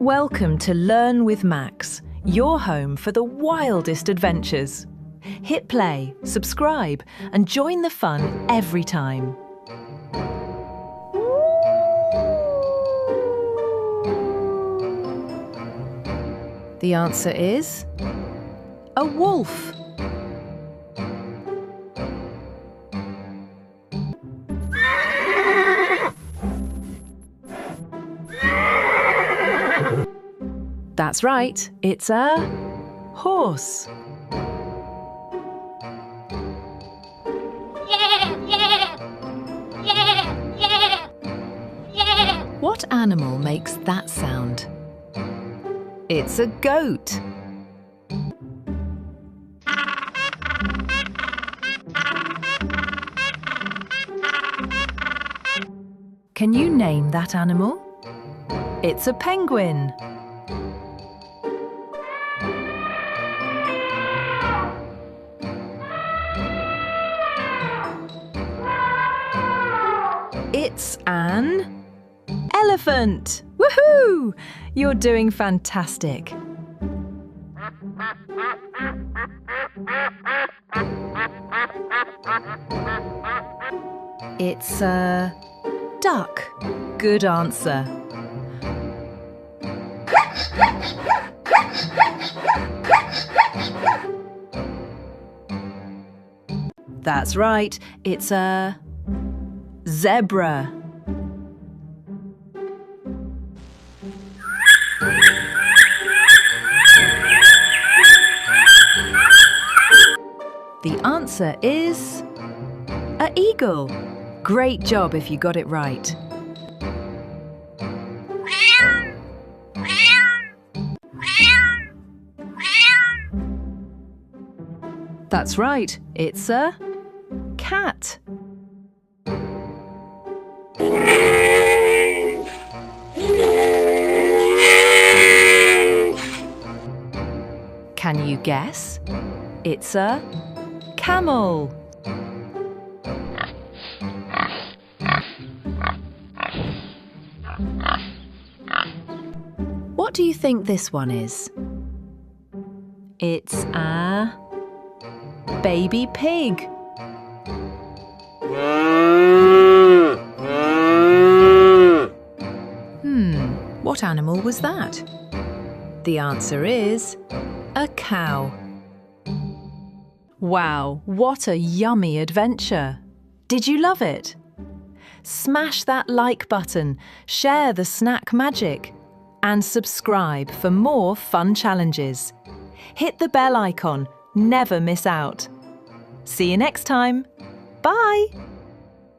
Welcome to Learn with Max, your home for the wildest adventures. Hit play, subscribe, and join the fun every time. The answer is a wolf. That's right, it's a horse. What animal makes that sound? It's a goat. Can you name that animal? It's a penguin. It's an elephant! Woohoo! You're doing fantastic. It's a duck. Good answer. That's right, it's a zebra. The answer is an eagle. Great job if you got it right. That's right, it's a cat. Can you guess? It's a camel. What do you think this one is? It's a baby pig. What animal was that? The answer is a cow. Wow, what a yummy adventure! Did you love it? Smash that like button, share the snack magic, and subscribe for more fun challenges. Hit the bell icon, never miss out. See you next time. Bye!